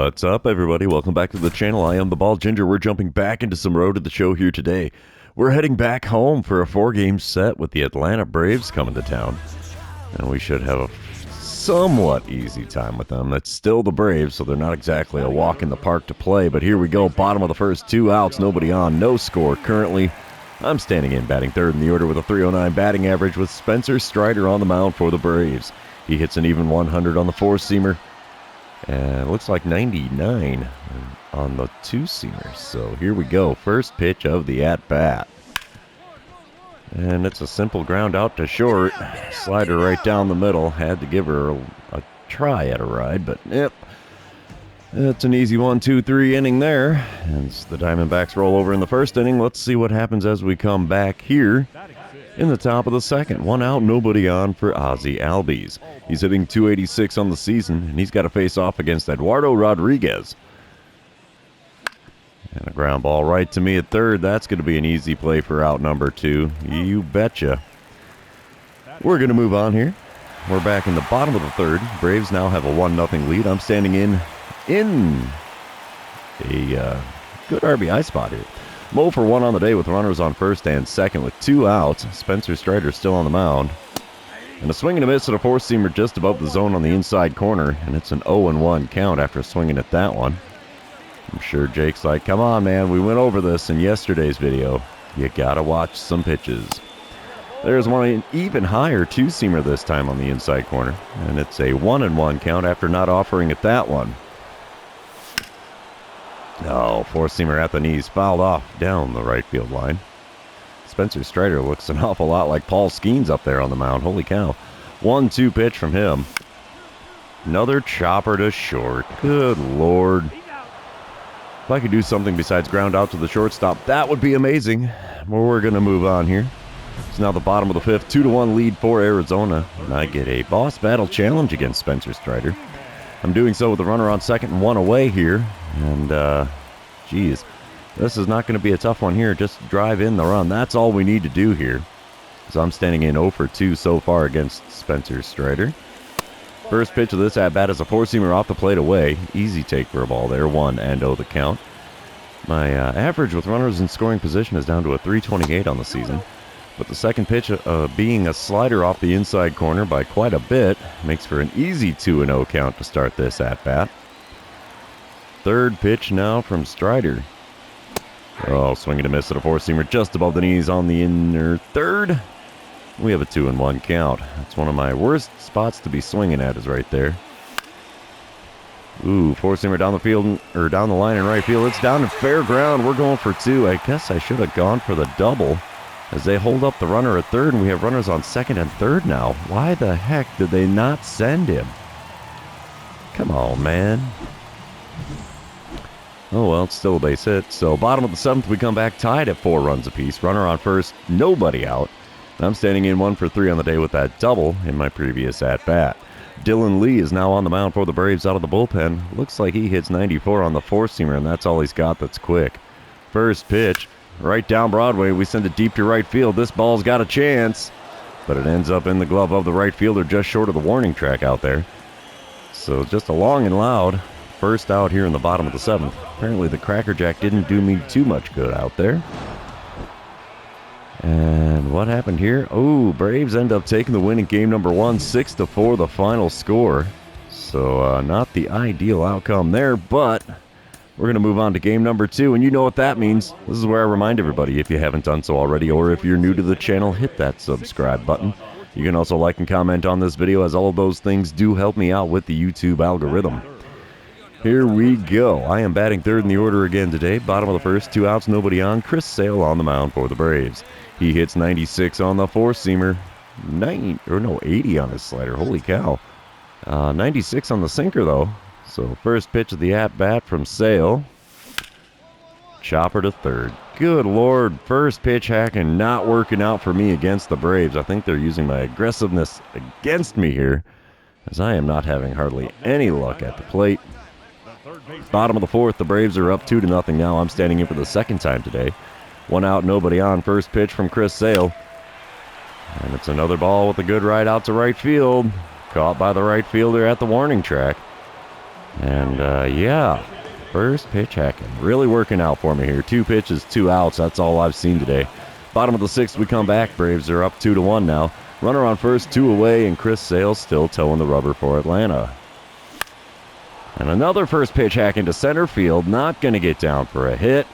What's up, everybody? Welcome back to the channel. I am the Bald Ginger. We're jumping back into some Road to the Show here today. We're heading back home for a 4-game set with the Atlanta Braves coming to town. And we should have a somewhat easy time with them. It's still the Braves, so they're not exactly a walk in the park to play. But here we go. Bottom of the first, 2 outs, nobody on, no score currently. I'm standing in, batting third in the order with a .309 batting average with Spencer Strider on the mound for the Braves. He hits an even 100 on the 4-seamer. And it looks like 99 on the 2-seamer. So here we go. First pitch of the at-bat. And it's a simple ground out to short. Slider right down the middle. Had to give her a try at a ride, but yep. It's an easy 1-2-3 inning there. And the Diamondbacks roll over in the first inning. Let's see what happens as we come back here in the top of the second. 1 out, nobody on for Ozzie Albies. He's hitting .286 on the season, and he's got to face off against Eduardo Rodriguez. And a ground ball right to me at third. That's going to be an easy play for out number 2. You betcha. We're going to move on here. We're back in the bottom of the third. Braves now have a 1-0 lead. I'm standing in a good RBI spot here. Mo for 1 on the day with runners on first and second with 2 outs. Spencer Strider still on the mound. And a swing and a miss at a 4-seamer just above the zone on the inside corner. And it's an 0-1 count after swinging at that one. I'm sure Jake's like, come on, man. We went over this in yesterday's video. You gotta watch some pitches. There's one even higher 2-seamer this time on the inside corner. And it's a 1-1 count after not offering at that one. Oh, 4-seamer at the knees, fouled off down the right field line. Spencer Strider looks an awful lot like Paul Skeens up there on the mound. Holy cow. 1-2 pitch from him. Another chopper to short. Good Lord. If I could do something besides ground out to the shortstop, that would be amazing. Well, we're going to move on here. It's now the bottom of the fifth. 2-1 lead for Arizona. And I get a boss battle challenge against Spencer Strider. I'm doing so with a runner on second and 1 away here. And, geez, this is not going to be a tough one here. Just drive in the run. That's all we need to do here. So I'm standing in 0 for 2 so far against Spencer Strider. First pitch of this at-bat is a 4-seamer off the plate away. Easy take for a ball there. 1-0 the count. My average with runners in scoring position is down to a .328 on the season. But the second pitch being a slider off the inside corner by quite a bit makes for an easy 2-0 count to start this at-bat. Third pitch now from Strider. Oh, swing and a miss at a 4-seamer just above the knees on the inner third. We have a 2-1 count. That's one of my worst spots to be swinging at is right there. Ooh, 4-seamer down the field, or down the line in right field. It's down to fair ground. We're going for 2. I guess I should have gone for the double as they hold up the runner at third, and we have runners on second and third now. Why the heck did they not send him? Come on, man. Oh, well, it's still a base hit. So bottom of the 7th, we come back tied at 4 runs apiece. Runner on first, nobody out. And I'm standing in 1 for 3 on the day with that double in my previous at-bat. Dylan Lee is now on the mound for the Braves out of the bullpen. Looks like he hits 94 on the 4-seamer, and that's all he's got that's quick. First pitch, right down Broadway. We send it deep to right field. This ball's got a chance, but it ends up in the glove of the right fielder just short of the warning track out there. So just a long and loud first out here in the bottom of the 7th. Apparently the Cracker Jack didn't do me too much good out there. And what happened here? Oh, Braves end up taking the win in game number 1, 6-4 the final score. So not the ideal outcome there, but we're going to move on to game number 2, and you know what that means. This is where I remind everybody, if you haven't done so already, or if you're new to the channel, hit that subscribe button. You can also like and comment on this video, as all of those things do help me out with the YouTube algorithm. Here we go. I am batting third in the order again today. Bottom of the first, 2 outs, nobody on. Chris Sale on the mound for the Braves. He hits 96 on the 4-seamer. 80 on his slider. Holy cow. 96 on the sinker, though. So first pitch of the at-bat from Sale. Chopper to third. Good Lord. First pitch hacking not working out for me against the Braves. I think they're using my aggressiveness against me here, as I am not having hardly any luck at the plate. Bottom of the 4th, the Braves are up 2-0 now. I'm standing in for the second time today. 1 out, nobody on. First pitch from Chris Sale. And it's another ball with a good ride out to right field. Caught by the right fielder at the warning track. And, yeah, first pitch hacking. Really working out for me here. 2 pitches, 2 outs. That's all I've seen today. Bottom of the 6th, we come back. Braves are up 2-1 now. Runner on first, 2 away, and Chris Sales still towing the rubber for Atlanta. And another first pitch hack into center field. Not going to get down for a hit.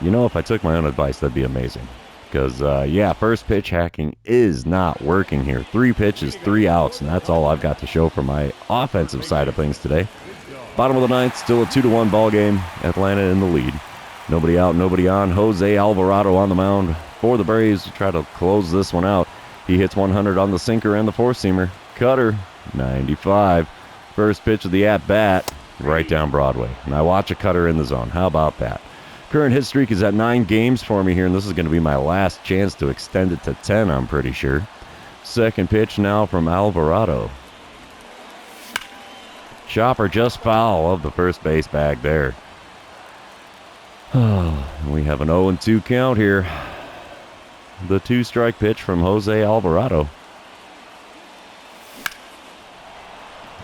You know, if I took my own advice, that'd be amazing. Because, yeah, first pitch hacking is not working here. 3 pitches, 3 outs, and that's all I've got to show for my offensive side of things today. Bottom of the 9th, still a 2-1 ball game. Atlanta in the lead. Nobody out, nobody on. Jose Alvarado on the mound for the Braves to try to close this one out. He hits 100 on the sinker and the four-seamer. Cutter, 95. First pitch of the at-bat, right down Broadway. And I watch a cutter in the zone. How about that? Current hit streak is at 9 games for me here, and this is going to be my last chance to extend it to 10, I'm pretty sure. Second pitch now from Alvarado. Chopper just foul of the first base bag there. We have an 0-2 count here. The 2-strike pitch from Jose Alvarado.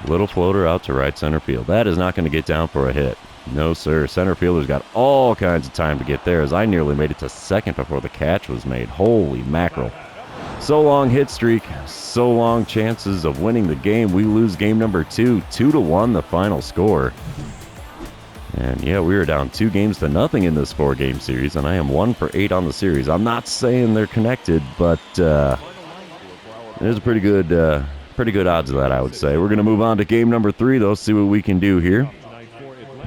Little floater out to right center field. That is not going to get down for a hit. No, sir. Center fielder's got all kinds of time to get there, as I nearly made it to second before the catch was made. Holy mackerel. So long hit streak, so long chances of winning the game. We lose game number 2, 2-1 the final score. And yeah, we are down 2-0 in this 4-game series, and I am 1 for 8 on the series. I'm not saying they're connected, but there's a pretty good odds of that, I would say. We're going to move on to game number 3, though, see what we can do here.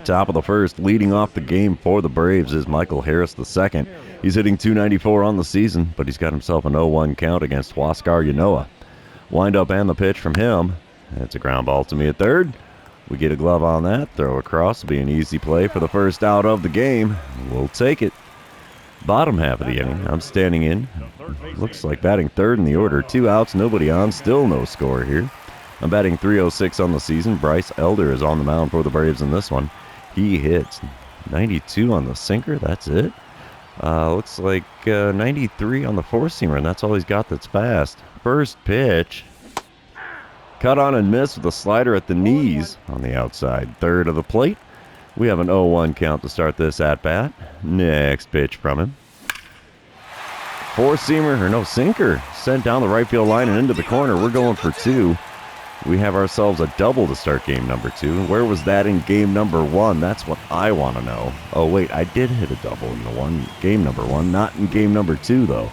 Top of the first, leading off the game for the Braves is Michael Harris II. He's hitting .294 on the season, but he's got himself an 0-1 count against Huascar Ynoa. Wind up and the pitch from him. It's a ground ball to me at third. We get a glove on that. Throw across will be an easy play for the first out of the game. We'll take it. Bottom half of the inning, I'm standing in. Looks like batting third in the order. 2 outs, nobody on. Still no score here. I'm batting .306 on the season. Bryce Elder is on the mound for the Braves in this one. He hits 92 on the sinker. That's it. Looks like 93 on the four-seamer, and that's all he's got that's fast. First pitch. Cut on and miss with a slider at the knees on the outside third of the plate. We have an 0-1 count to start this at-bat. Next pitch from him. Four-seamer, or no, sinker. Sent down the right field line and into the corner. We're going for 2. We have ourselves a double to start game number 2. Where was that in game number 1? That's what I want to know. Oh, wait, I did hit a double in the game number 1, not in game number 2, though.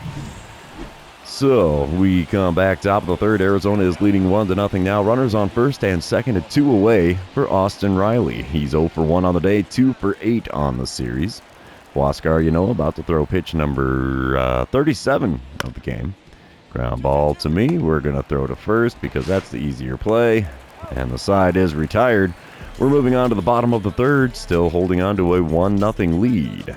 So, we come back top of the third. Arizona is leading 1-0 now. Runners on first and second and 2 away for Austin Riley. He's 0 for 1 on the day, 2 for 8 on the series. Huascar Ynoa about to throw pitch number 37 of the game. Ground ball to me. We're going to throw to first because that's the easier play. And the side is retired. We're moving on to the bottom of the third, still holding on to a 1-0 lead.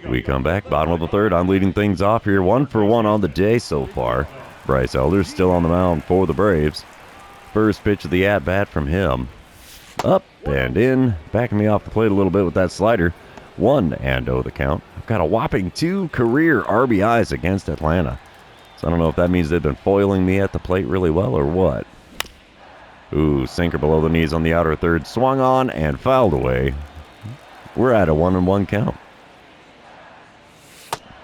We come back, bottom of the third. I'm leading things off here. 1 for 1 on the day so far. Bryce Elder's still on the mound for the Braves. First pitch of the at-bat from him. Up and in. Backing me off the plate a little bit with that slider. 1-0 the count. I've got a whopping 2 career RBIs against Atlanta. So I don't know if that means they've been foiling me at the plate really well or what. Ooh, sinker below the knees on the outer third. Swung on and fouled away. We're at a 1-1 count.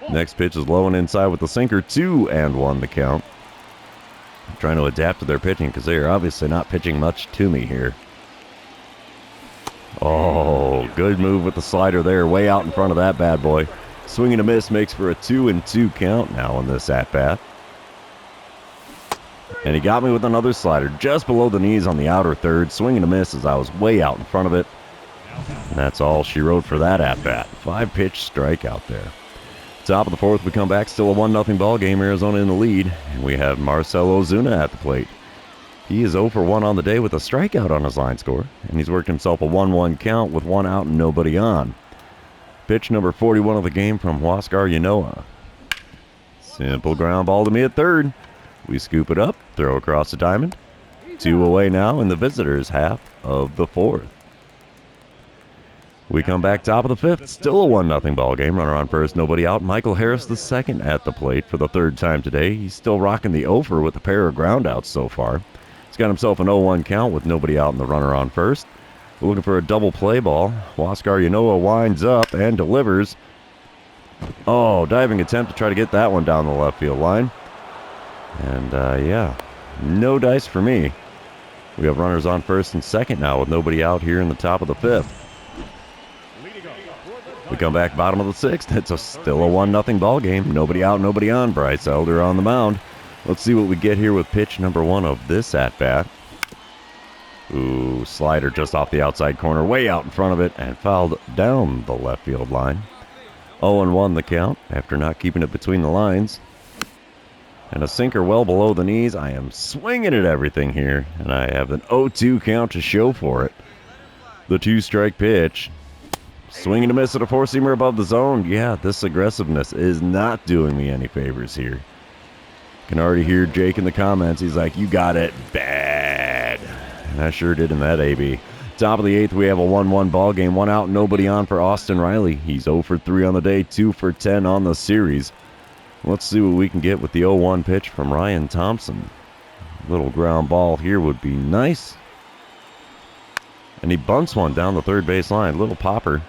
Next pitch is low and inside with the sinker. 2-1 the count. I'm trying to adapt to their pitching because they are obviously not pitching much to me here. Oh, good move with the slider there, way out in front of that bad boy. Swing and a miss makes for a 2-2 count now in this at-bat. And he got me with another slider just below the knees on the outer third. Swing and a miss as I was way out in front of it. And that's all she wrote for that at-bat. 5-pitch strikeout there. Top of the fourth, we come back. Still a 1-0 ball game. Arizona in the lead. And we have Marcell Ozuna at the plate. He is 0 for 1 on the day with a strikeout on his line score. And he's worked himself a 1-1 count with 1 out and nobody on. Pitch number 41 of the game from Huascar Ynoa. Simple ground ball to me at third. We scoop it up, throw across the diamond. 2 away now in the visitors' half of the fourth. We come back top of the fifth. Still a 1-0 ball game. Runner on first, nobody out. Michael Harris II at the plate for the third time today. He's still rocking the over with a pair of groundouts so far. He's got himself an 0-1 count with nobody out and the runner on first. We're looking for a double play ball. Huascar Yanoa winds up and delivers. Oh, diving attempt to try to get that one down the left field line. And, yeah, no dice for me. We have runners on first and second now with nobody out here in the top of the fifth. We come back bottom of the sixth. It's still a 1-0 ball game. Nobody out, nobody on. Bryce Elder on the mound. Let's see what we get here with pitch number 1 of this at-bat. Ooh, slider just off the outside corner, way out in front of it, and fouled down the left field line. 0-1 the count after not keeping it between the lines. And a sinker well below the knees. I am swinging at everything here, and I have an 0-2 count to show for it. The 2-strike pitch. Swinging to miss at a 4-seamer above the zone. Yeah, this aggressiveness is not doing me any favors here. Can already hear Jake in the comments. He's like, you got it bad. And I sure did in that AB. Top of the 8th, we have a 1-1 ball game. 1 out, nobody on for Austin Riley. He's 0 for 3 on the day, 2 for 10 on the series. Let's see what we can get with the 0-1 pitch from Ryan Thompson. Little ground ball here would be nice. And he bunts one down the third base line. Little popper.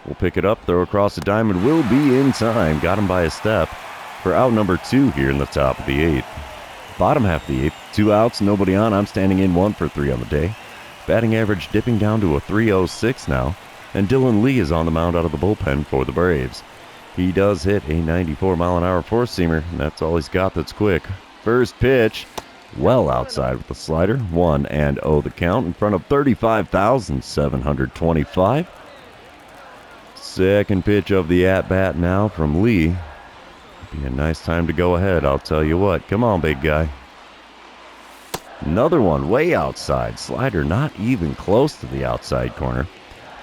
We'll pick it up, throw across the diamond. Will be in time. Got him by a step for out number 2 here in the top of the 8th. Bottom half of the 8th, 2 outs, nobody on. I'm standing in 1 for 3 on the day. Batting average dipping down to a 3.06 now. And Dylan Lee is on the mound out of the bullpen for the Braves. He does hit a 94-mile-an-hour 4-seamer, and that's all he's got that's quick. First pitch, well outside with the slider. 1-0 the count in front of 35,725. Second pitch of the at-bat now from Lee. Be a nice time to go ahead, I'll tell you what. Come on, big guy. Another one way outside. Slider not even close to the outside corner.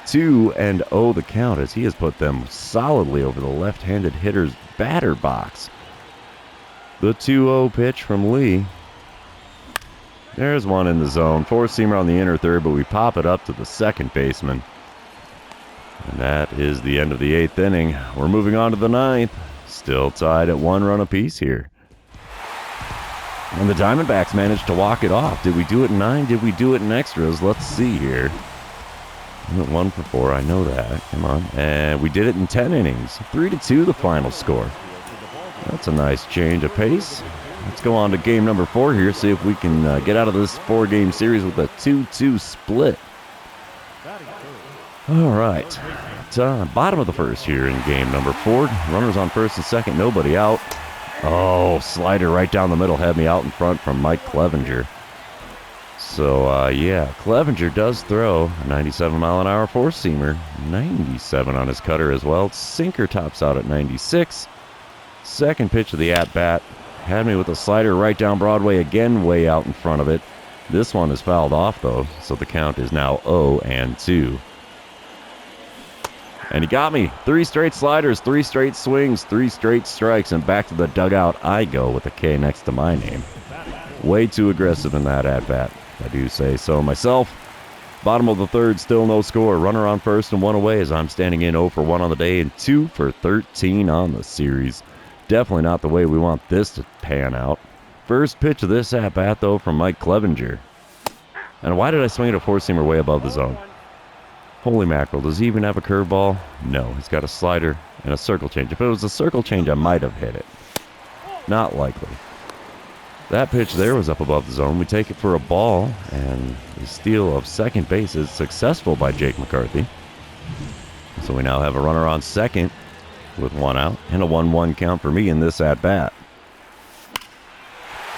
2-0 the count as he has put them solidly over the left-handed hitter's batter box. The 2-0 pitch from Lee. There's one in the zone. 4-seamer on the inner third, but we pop it up to the second baseman. And that is the end of the 8th inning. We're moving on to the 9th. Still tied at 1 run apiece here. And the Diamondbacks managed to walk it off. Did we do it in 9? Did we do it in extras? Let's see here. We went 1 for 4. I know that. Come on. And we did it in 10 innings. 3-2 the final score. That's a nice change of pace. Let's go on to game number 4 here. See if we can get out of this 4-game series with a 2-2 split. All right. Bottom of the first here in game number 4. Runners on first and second. Nobody out. Oh, slider right down the middle. Had me out in front from Mike Clevenger. So, yeah, Clevenger does throw a 97-mile-an-hour 4-seamer. 97 on his cutter as well. Sinker tops out at 96. Second pitch of the at-bat. Had me with a slider right down Broadway again, way out in front of it. This one is fouled off, though, so the count is now 0-2. And he got me. 3 straight sliders, 3 straight swings, 3 straight strikes, and back to the dugout I go with a K next to my name. Way too aggressive in that at-bat. I do say so myself. Bottom of the 3rd, still no score. Runner on first and 1 away as I'm standing in 0 for 1 on the day and 2 for 13 on the series. Definitely not the way we want this to pan out. First pitch of this at-bat, though, from Mike Clevenger. And why did I swing at a 4-seamer way above the zone? Holy mackerel, does he even have a curveball? No, he's got a slider and a circle change. If it was a circle change, I might have hit it. Not likely. That pitch there was up above the zone. We take it for a ball, and the steal of second base is successful by Jake McCarthy. So we now have a runner on second with 1 out and a 1-1 count for me in this at-bat.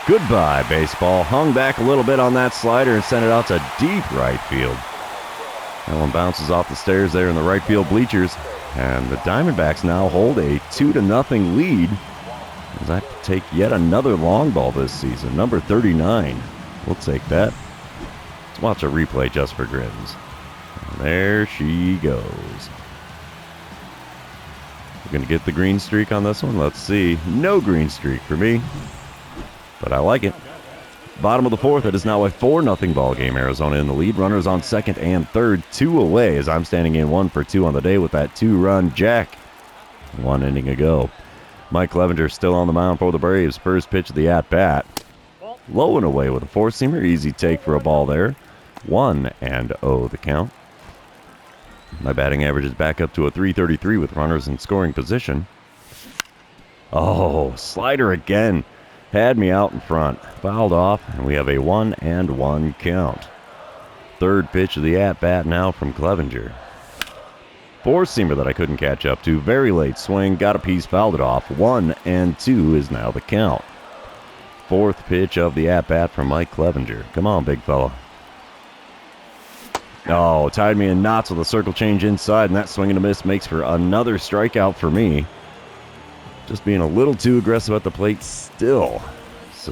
Goodbye, baseball. Hung back a little bit on that slider and sent it out to deep right field. That one bounces off the stairs there in the right field bleachers. And the Diamondbacks now hold a 2-0 lead as I take yet another long ball this season. Number 39. We'll take that. Let's watch a replay just for grins. And there she goes. We're going to get the green streak on this one. Let's see. No green streak for me. But I like it. Bottom of the 4th, it is now a 4-0 ball game. Arizona in the lead. Runners on second and third, 2 away as I'm standing in 1 for 2 on the day with that 2-run jack. 1 inning ago. Mike Clevenger still on the mound for the Braves. First pitch of the at-bat. Low and away with a four-seamer. Easy take for a ball there. 1-0 the count. My batting average is back up to a .333 with runners in scoring position. Oh, slider again. Had me out in front. Fouled off, and we have a 1-1 count. Third pitch of the at-bat now from Clevenger. Four-seamer that I couldn't catch up to. Very late swing. Got a piece, fouled it off. 1-2 is now the count. Fourth pitch of the at-bat from Mike Clevenger. Come on, big fella. Oh, tied me in knots with a circle change inside, and that swing and a miss makes for another strikeout for me. Just being a little too aggressive at the plate still.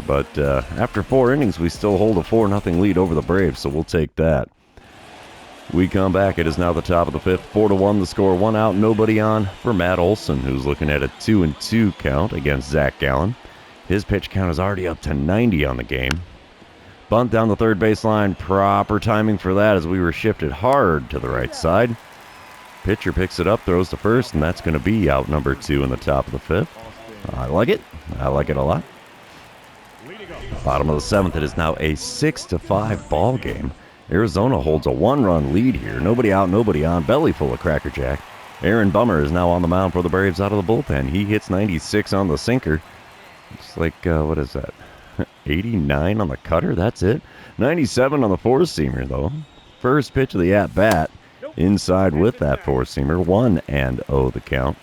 But after 4 innings, we still hold a 4-0 lead over the Braves, so we'll take that. We come back. It is now the top of the 5th. 4-1 the score. 1 out, nobody on for Matt Olson, who's looking at a 2-2 count against Zach Gallen. His pitch count is already up to 90 on the game. Bunt down the third baseline. Proper timing for that as we were shifted hard to the right side. Pitcher picks it up, throws to first, and that's going to be out number 2 in the top of the 5th. I like it. I like it a lot. Bottom of the 7th, it is now a 6-5 ball game. Arizona holds a 1-run lead here. Nobody out, nobody on. Belly full of Cracker Jack. Aaron Bummer is now on the mound for the Braves out of the bullpen. He hits 96 on the sinker. It's like, what is that? 89 on the cutter, that's it. 97 on the four-seamer, though. First pitch of the at-bat. Inside with that four-seamer. 1-0 the count.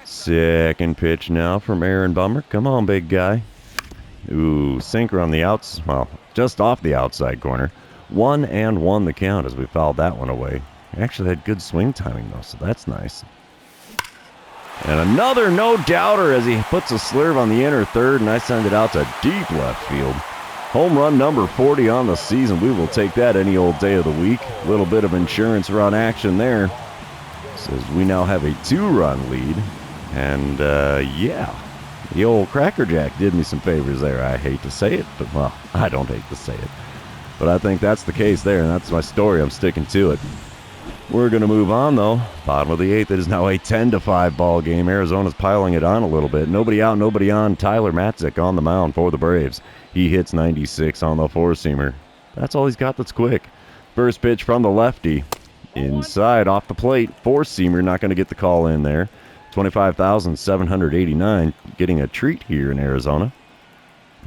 Second pitch now from Aaron Bummer. Come on, big guy. Ooh, sinker on the outs. Well, just off the outside corner. 1-1 the count as we fouled that one away. Actually had good swing timing, though, so that's nice. And another no-doubter as he puts a slurve on the inner third, and I send it out to deep left field. Home run number 40 on the season. We will take that any old day of the week. A little bit of insurance run action there. Says we now have a 2-run lead. And, yeah, the old Cracker Jack did me some favors there. I hate to say it, but, well, I don't hate to say it. But I think that's the case there, and that's my story. I'm sticking to it. We're going to move on, though. Bottom of the 8th, it is now a 10-5 ball game. Arizona's piling it on a little bit. Nobody out, nobody on. Tyler Matzik on the mound for the Braves. He hits 96 on the four-seamer. That's all he's got that's quick. First pitch from the lefty. Inside, off the plate. Four-seamer, not going to get the call in there. 25,789, getting a treat here in Arizona.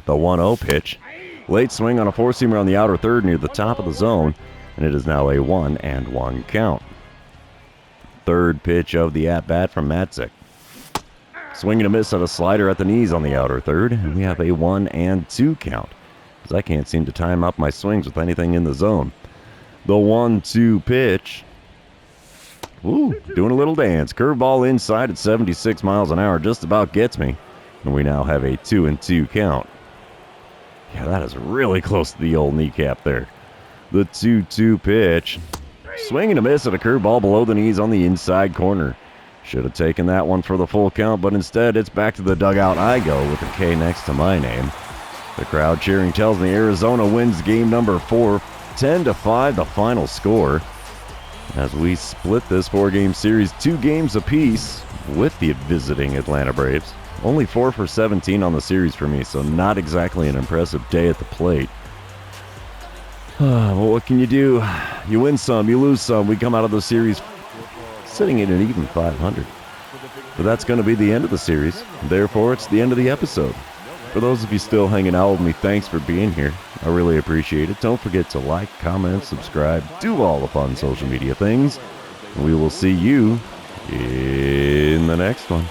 The 1-0 pitch. Late swing on a four-seamer on the outer third near the top of the zone. And it is now a 1-1 count. Third pitch of the at-bat from Matzik. Swing and a miss on a slider at the knees on the outer third. And we have a 1-2 count. Because I can't seem to time up my swings with anything in the zone. The 1-2 pitch. Ooh, doing a little dance. Curveball inside at 76 miles an hour. Just about gets me. And we now have a 2-2 count. Yeah, that is really close to the old kneecap there. The 2-2 pitch. Swing and a miss at a curveball below the knees on the inside corner. Should have taken that one for the full count, but instead it's back to the dugout I go with a K next to my name. The crowd cheering tells me Arizona wins game number 4. 10-5 the final score. As we split this 4-game series 2 games apiece with the visiting Atlanta Braves. Only 4 for 17 on the series for me, so not exactly an impressive day at the plate. Well, what can you do? You win some, you lose some. We come out of the series sitting at an even 500. But that's going to be the end of the series. Therefore, it's the end of the episode. For those of you still hanging out with me, thanks for being here. I really appreciate it. Don't forget to like, comment, subscribe, do all the fun social media things. We will see you in the next one.